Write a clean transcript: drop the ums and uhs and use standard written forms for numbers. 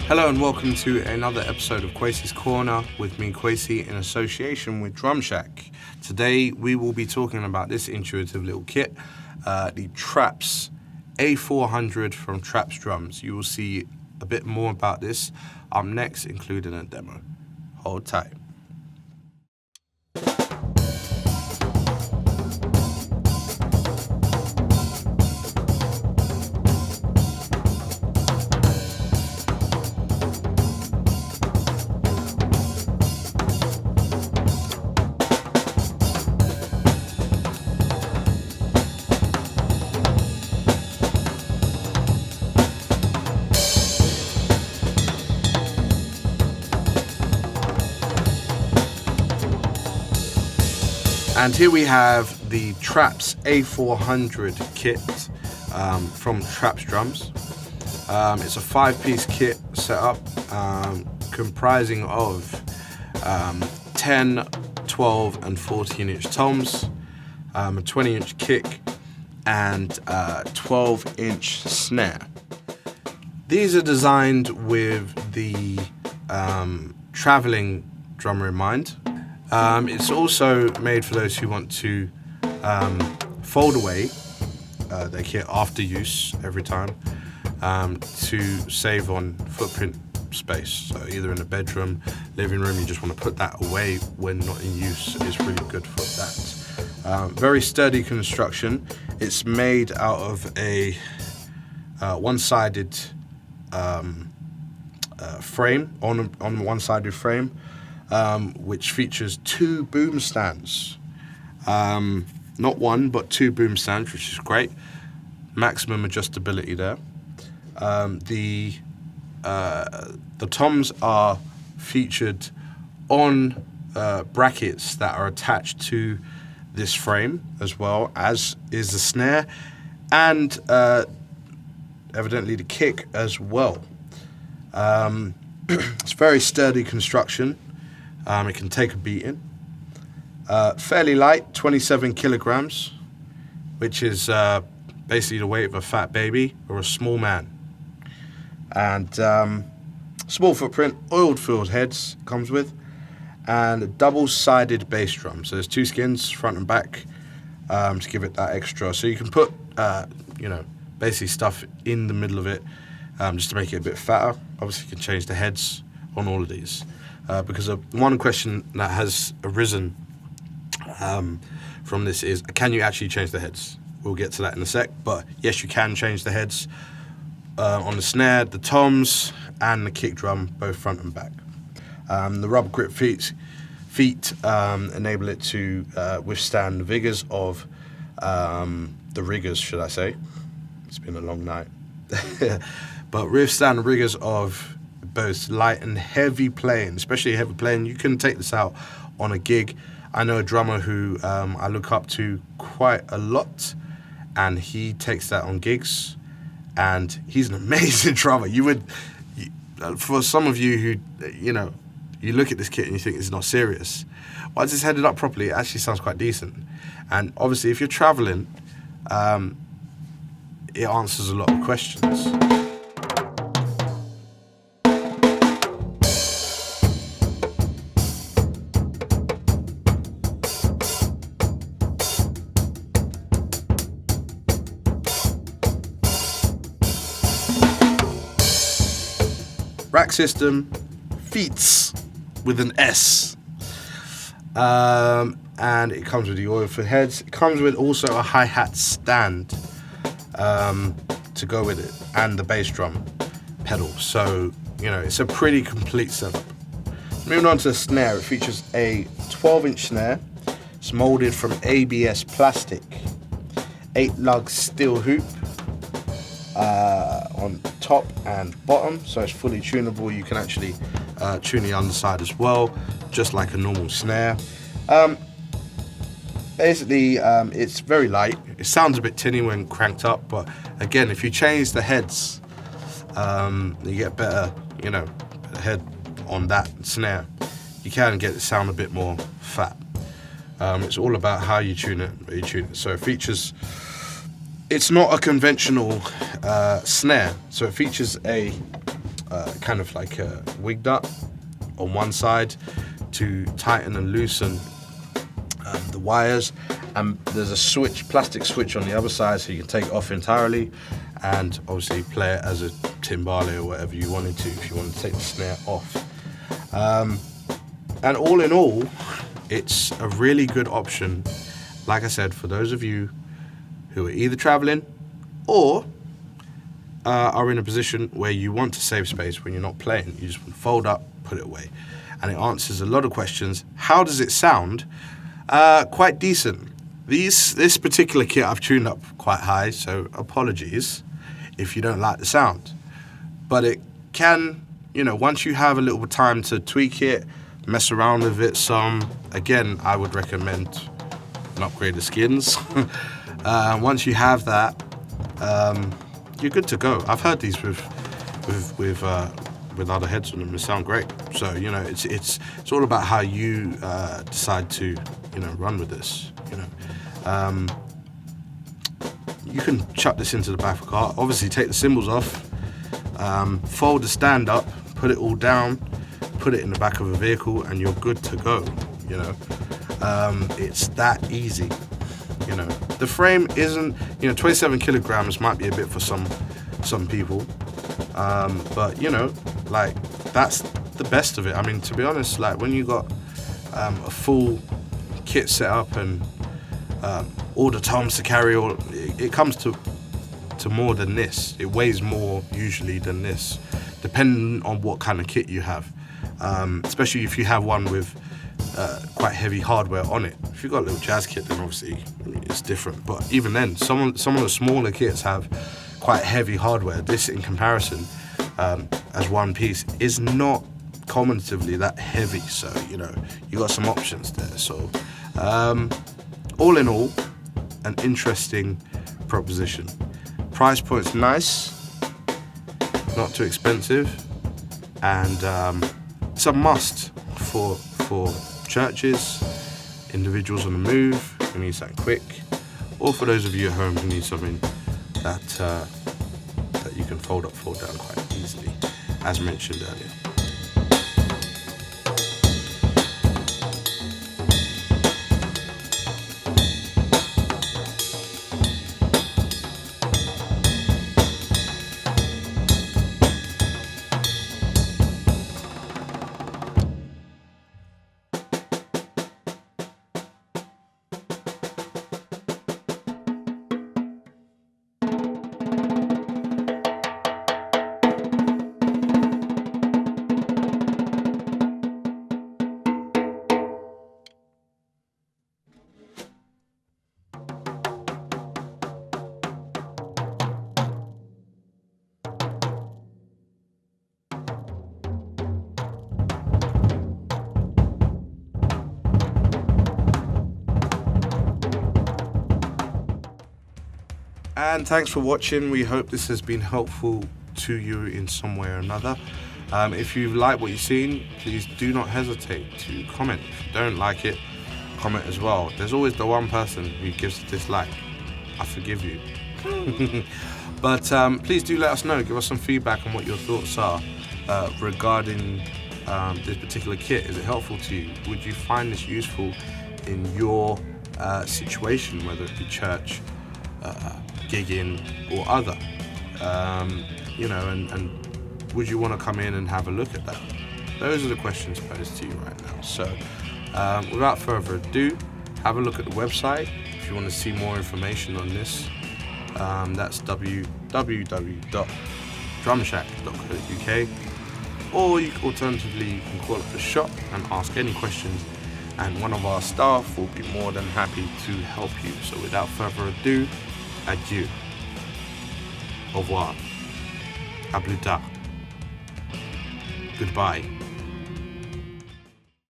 Hello and welcome to another episode of Kwesi's Corner with me, Kwesi, in association with Drumshack. Today we will be talking about this intuitive little kit, the Traps A400 from Traps Drums. You will see a bit more about this up next, including a demo. Hold tight. And here we have the Traps A400 kit from Traps Drums. It's a 5-piece kit setup comprising of 10, 12 and 14-inch toms, a 20-inch kick and 12-inch snare. These are designed with the traveling drummer in mind. It's also made for those who want to fold away their kit after use every time to save on footprint space. So either in the bedroom, living room, you just want to put that away when not in use. It's really good for that. Very sturdy construction. It's made out of a one-sided frame, on one-sided frame, which features 2 boom stands. Not one, but 2 boom stands, which is great. Maximum adjustability there. The toms are featured on brackets that are attached to this frame, as well as is the snare and evidently the kick as well. It's very sturdy construction. It can take a beating. Fairly light, 27 kilograms, which is basically the weight of a fat baby or a small man. And small footprint, oiled filled heads comes with, and a double-sided bass drum. So there's 2 skins, front and back, to give it that extra. So you can put, basically stuff in the middle of it, just to make it a bit fatter. Obviously, you can change the heads on all of these. Because one question that has arisen from this is, can you actually change the heads? We'll get to that in a sec, but yes, you can change the heads on the snare, the toms, and the kick drum, both front and back. The rubber grip feet enable it to withstand the vigors of the rigors, should I say. It's been a long night. But withstand the rigors of both light and heavy playing, especially heavy playing. You can take this out on a gig. I know a drummer who I look up to quite a lot, and he takes that on gigs, and he's an amazing drummer. For some of you who, you look at this kit and you think it's not serious. Once it's headed up properly, it actually sounds quite decent. And obviously, if you're traveling, it answers a lot of questions. Rack system, feats with an S, and it comes with the oil for heads. It comes with also a hi-hat stand to go with it, and the bass drum pedal. So it's a pretty complete setup. Moving on to the snare, it features a 12-inch snare. It's molded from ABS plastic, 8-lug steel hoop on top and bottom, so it's fully tunable. You can actually tune the underside as well, just like a normal snare. Basically, it's very light. It sounds a bit tinny when cranked up, but again, if you change the heads, you get better, head on that snare. You can get it sound a bit more fat. It's all about how you tune it. So it features, it's not a conventional snare. So it features a kind of like wigged up on one side to tighten and loosen the wires, and there's a switch, plastic switch on the other side, so you can take it off entirely and obviously play it as a timbale or whatever you wanted to, if you want to take the snare off. And all in all, it's a really good option, like I said, for those of you who are either traveling or are in a position where you want to save space when you're not playing. You just want to fold up, put it away. And it answers a lot of questions. How does it sound? Quite decent. This particular kit I've tuned up quite high, so apologies if you don't like the sound. But it can, you know, once you have a little bit of time to tweak it, mess around with it some, again, I would recommend an upgraded skins. Once you have that, you're good to go. I've heard these with other heads on them. They sound great. So, you know, it's all about how you decide to, you know, run with this. You know, you can chuck this into the back of the car. Obviously, take the cymbals off, fold the stand up, put it all down, put it in the back of a vehicle, and you're good to go. You know, it's that easy. You know, the frame isn't, you know, 27 kilograms might be a bit for some people, but you know, like, that's the best of it. I mean, to be honest, like, when you got a full kit set up and all the toms to carry, it comes to more than this. It weighs more usually than this, depending on what kind of kit you have, especially if you have one with quite heavy hardware on it. If you've got a little jazz kit, then obviously it's different. But even then, some of the smaller kits have quite heavy hardware. This, in comparison, as one piece, is not cumulatively that heavy. So, you know, you got some options there. So, all in all, an interesting proposition. Price point's nice, not too expensive, and it's a must for churches, individuals on the move who need something quick, or for those of you at home who need something that you can fold up, fold down quite easily, as mentioned earlier. And thanks for watching. We hope this has been helpful to you in some way or another. If you like what you've seen, please do not hesitate to comment. If you don't like it, comment as well. There's always the one person who gives a dislike. I forgive you. But please do let us know. Give us some feedback on what your thoughts are regarding this particular kit. Is it helpful to you? Would you find this useful in your situation, whether it be church, gigging, or other? You know, and would you want to come in and have a look at that? Those are the questions posed to you right now. So without further ado, have a look at the website if you want to see more information on this. That's www.drumshack.co.uk, or alternatively you can call up the shop and ask any questions, and one of our staff will be more than happy to help you. So without further ado, adieu, au revoir, à plus tard, goodbye.